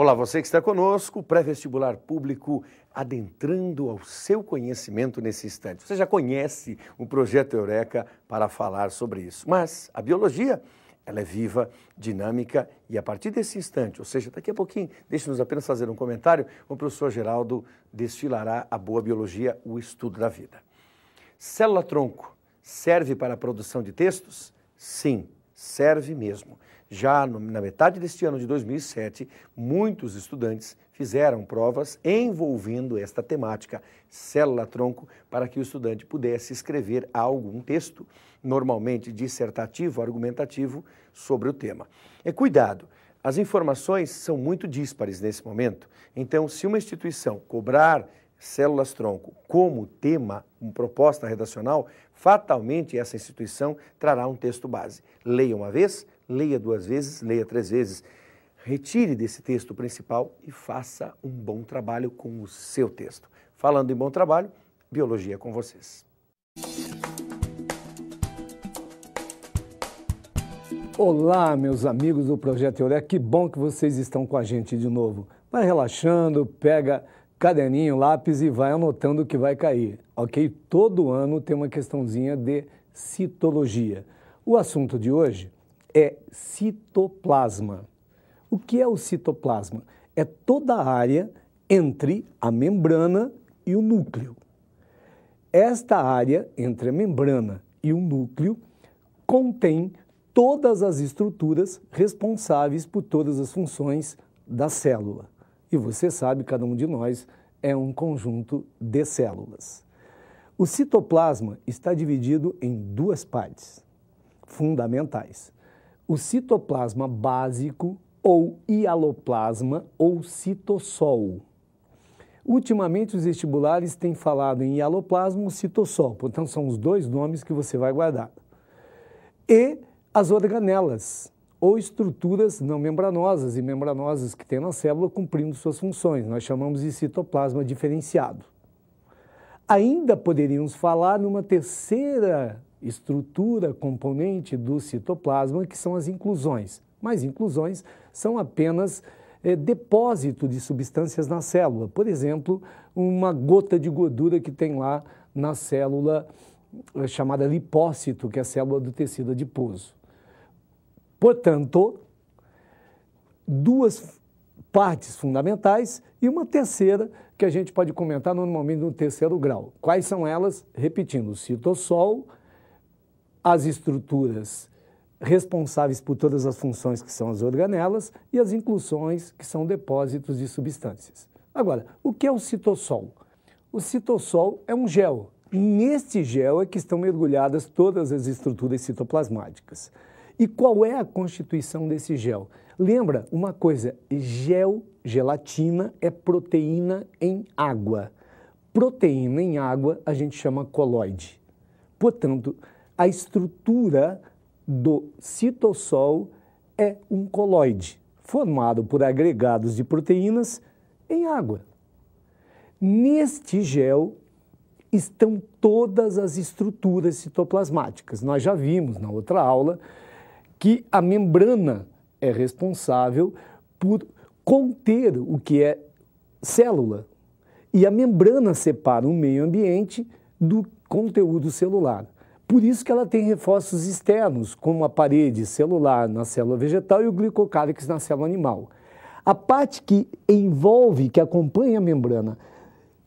Olá, você que está conosco, pré-vestibular público adentrando ao seu conhecimento nesse instante. Você já conhece o Projeto Eureka para falar sobre isso, mas a biologia, ela é viva, dinâmica e a partir desse instante, ou seja, daqui a pouquinho, deixe-nos apenas fazer um comentário, o professor Geraldo desfilará a boa biologia, o estudo da vida. Célula-tronco serve para a produção de textos? Sim, serve mesmo. Já na metade deste ano de 2007, muitos estudantes fizeram provas envolvendo esta temática, célula-tronco, para que o estudante pudesse escrever algum texto, normalmente dissertativo, argumentativo, sobre o tema. Cuidado, as informações são muito díspares nesse momento, então se uma instituição cobrar células-tronco como tema, uma proposta redacional, fatalmente essa instituição trará um texto base. Leia uma vez, leia duas vezes, leia três vezes. Retire desse texto principal e faça um bom trabalho com o seu texto. Falando em bom trabalho, biologia é com vocês. Olá, meus amigos do Projeto Eureka, que bom que vocês estão com a gente de novo. Vai relaxando, pega caderninho, lápis e vai anotando o que vai cair, ok? Todo ano tem uma questãozinha de citologia. O assunto de hoje é citoplasma. O que é o citoplasma? É toda a área entre a membrana e o núcleo. Esta área entre a membrana e o núcleo contém todas as estruturas responsáveis por todas as funções da célula. E você sabe, cada um de nós é um conjunto de células. O citoplasma está dividido em duas partes fundamentais. O citoplasma básico ou hialoplasma ou citossol. Ultimamente os vestibulares têm falado em hialoplasma ou citossol, portanto são os dois nomes que você vai guardar. E as organelas, ou estruturas não membranosas e membranosas que tem na célula cumprindo suas funções. Nós chamamos de citoplasma diferenciado. Ainda poderíamos falar numa terceira estrutura, componente do citoplasma, que são as inclusões. Mas inclusões são apenas depósito de substâncias na célula. Por exemplo, uma gota de gordura que tem lá na célula chamada lipócito, que é a célula do tecido adiposo. Portanto, duas partes fundamentais e uma terceira que a gente pode comentar normalmente no terceiro grau. Quais são elas? Repetindo, o citossol, as estruturas responsáveis por todas as funções que são as organelas e as inclusões que são depósitos de substâncias. Agora, o que é o citossol? O citossol é um gel. Neste gel é que estão mergulhadas todas as estruturas citoplasmáticas. E qual é a constituição desse gel? Lembra uma coisa, gelatina é proteína em água. Proteína em água a gente chama coloide. Portanto, a estrutura do citossol é um coloide, formado por agregados de proteínas em água. Neste gel estão todas as estruturas citoplasmáticas. Nós já vimos na outra aula que a membrana é responsável por conter o que é célula. E a membrana separa o meio ambiente do conteúdo celular. Por isso que ela tem reforços externos, como a parede celular na célula vegetal e o glicocálix na célula animal. A parte que envolve, que acompanha a membrana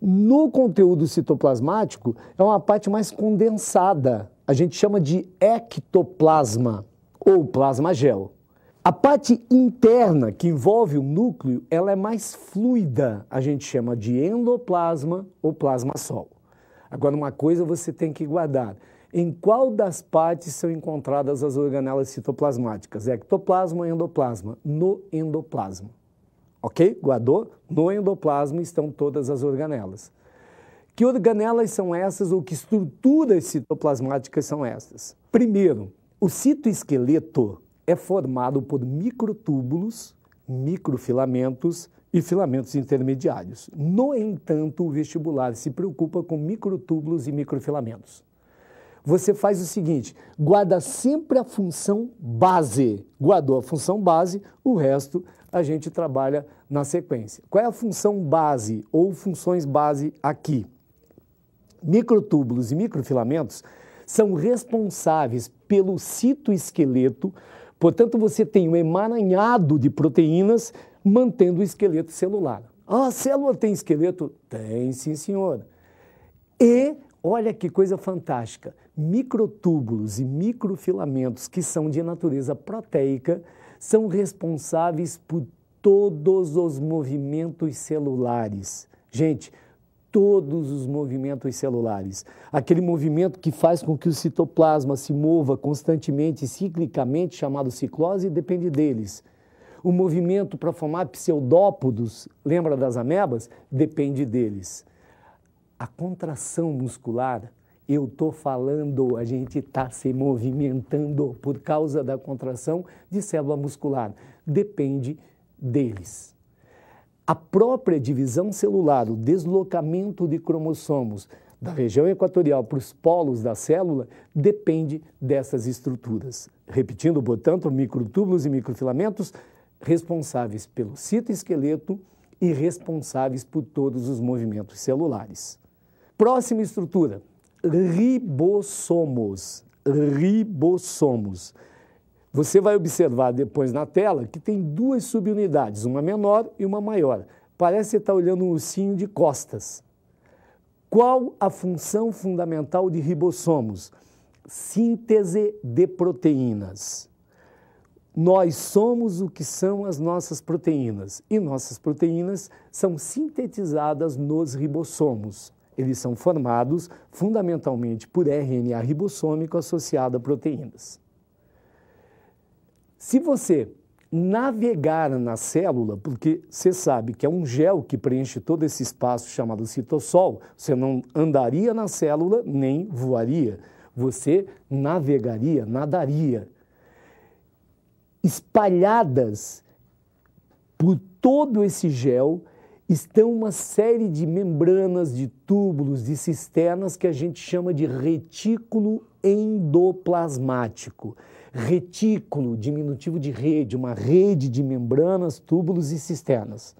no conteúdo citoplasmático é uma parte mais condensada. A gente chama de ectoplasma ou plasma gel. A parte interna, que envolve o núcleo, ela é mais fluida. A gente chama de endoplasma ou plasma-sol. Agora, uma coisa você tem que guardar. Em qual das partes são encontradas as organelas citoplasmáticas? Ectoplasma ou endoplasma? No endoplasma. Ok? Guardou? No endoplasma estão todas as organelas. Que organelas são essas ou que estruturas citoplasmáticas são essas? Primeiro, o citoesqueleto é formado por microtúbulos, microfilamentos e filamentos intermediários. No entanto, o vestibular se preocupa com microtúbulos e microfilamentos. Você faz o seguinte, guarda sempre a função base. Guardou a função base, o resto a gente trabalha na sequência. Qual é a função base ou funções base aqui? Microtúbulos e microfilamentos são responsáveis pelo citoesqueleto, portanto, você tem um emaranhado de proteínas mantendo o esqueleto celular. Ah, a célula tem esqueleto? Tem, sim, senhor. E, olha que coisa fantástica, microtúbulos e microfilamentos que são de natureza proteica são responsáveis por todos os movimentos celulares. Gente, todos os movimentos celulares. Aquele movimento que faz com que o citoplasma se mova constantemente, ciclicamente, chamado ciclose, depende deles. O movimento para formar pseudópodos, lembra das amebas? Depende deles. A contração muscular, eu estou falando, a gente está se movimentando por causa da contração de célula muscular. Depende deles. A própria divisão celular, o deslocamento de cromossomos da região equatorial para os polos da célula, depende dessas estruturas. Repetindo, portanto, microtúbulos e microfilamentos responsáveis pelo citoesqueleto e responsáveis por todos os movimentos celulares. Próxima estrutura, ribossomos. Ribossomos. Você vai observar depois na tela que tem duas subunidades, uma menor e uma maior. Parece que você está olhando um ursinho de costas. Qual a função fundamental de ribossomos? Síntese de proteínas. Nós somos o que são as nossas proteínas e nossas proteínas são sintetizadas nos ribossomos. Eles são formados fundamentalmente por RNA ribossômico associado a proteínas. Se você navegar na célula, porque você sabe que é um gel que preenche todo esse espaço chamado citossol, você não andaria na célula nem voaria, você navegaria, nadaria. Espalhadas por todo esse gel estão uma série de membranas, de túbulos, de cisternas que a gente chama de retículo endoplasmático. Retículo, diminutivo de rede, uma rede de membranas, túbulos e cisternas.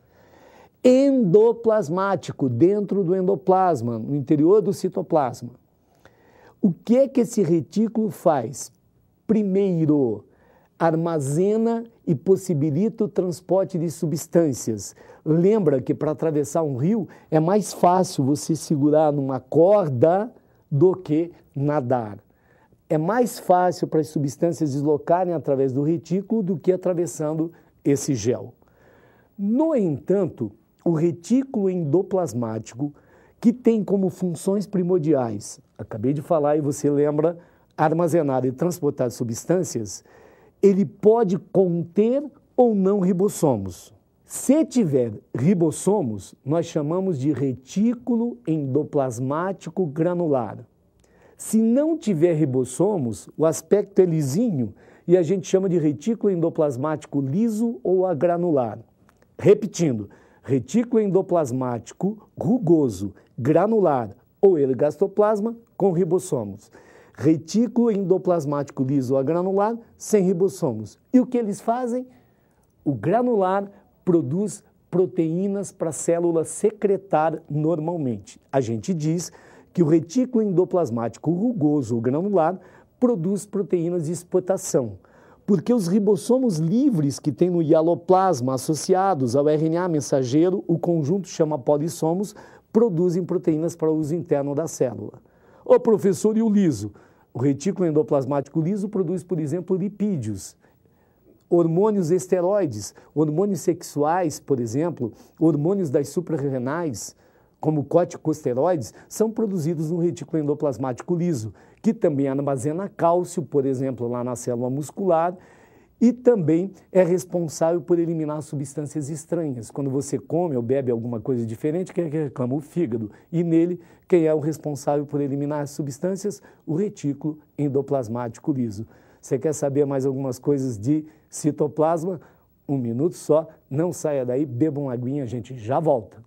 Endoplasmático, dentro do endoplasma, no interior do citoplasma. O que é que esse retículo faz? Primeiro, armazena e possibilita o transporte de substâncias. Lembra que para atravessar um rio é mais fácil você segurar numa corda do que nadar. É mais fácil para as substâncias deslocarem através do retículo do que atravessando esse gel. No entanto, o retículo endoplasmático, que tem como funções primordiais, acabei de falar e você lembra, armazenar e transportar substâncias, ele pode conter ou não ribossomos. Se tiver ribossomos, nós chamamos de retículo endoplasmático granular. Se não tiver ribossomos, o aspecto é lisinho e a gente chama de retículo endoplasmático liso ou agranular. Repetindo, retículo endoplasmático rugoso, granular ou elegastoplasma com ribossomos. Retículo endoplasmático liso ou agranular sem ribossomos. E o que eles fazem? O granular produz proteínas para a célula secretar normalmente. A gente diz que o retículo endoplasmático rugoso ou granular produz proteínas de exportação, porque os ribossomos livres que tem no hialoplasma associados ao RNA mensageiro, o conjunto chama polissomos, produzem proteínas para uso interno da célula. Ô professor, e o liso? O retículo endoplasmático liso produz, por exemplo, lipídios, hormônios esteroides, hormônios sexuais, por exemplo, hormônios das suprarrenais, como corticosteroides, são produzidos no retículo endoplasmático liso, que também armazena cálcio, por exemplo, lá na célula muscular, e também é responsável por eliminar substâncias estranhas. Quando você come ou bebe alguma coisa diferente, quem é que reclama? O fígado. E nele, quem é o responsável por eliminar as substâncias? O retículo endoplasmático liso. Você quer saber mais algumas coisas de citoplasma? Um minuto só, não saia daí, beba uma aguinha, a gente já volta.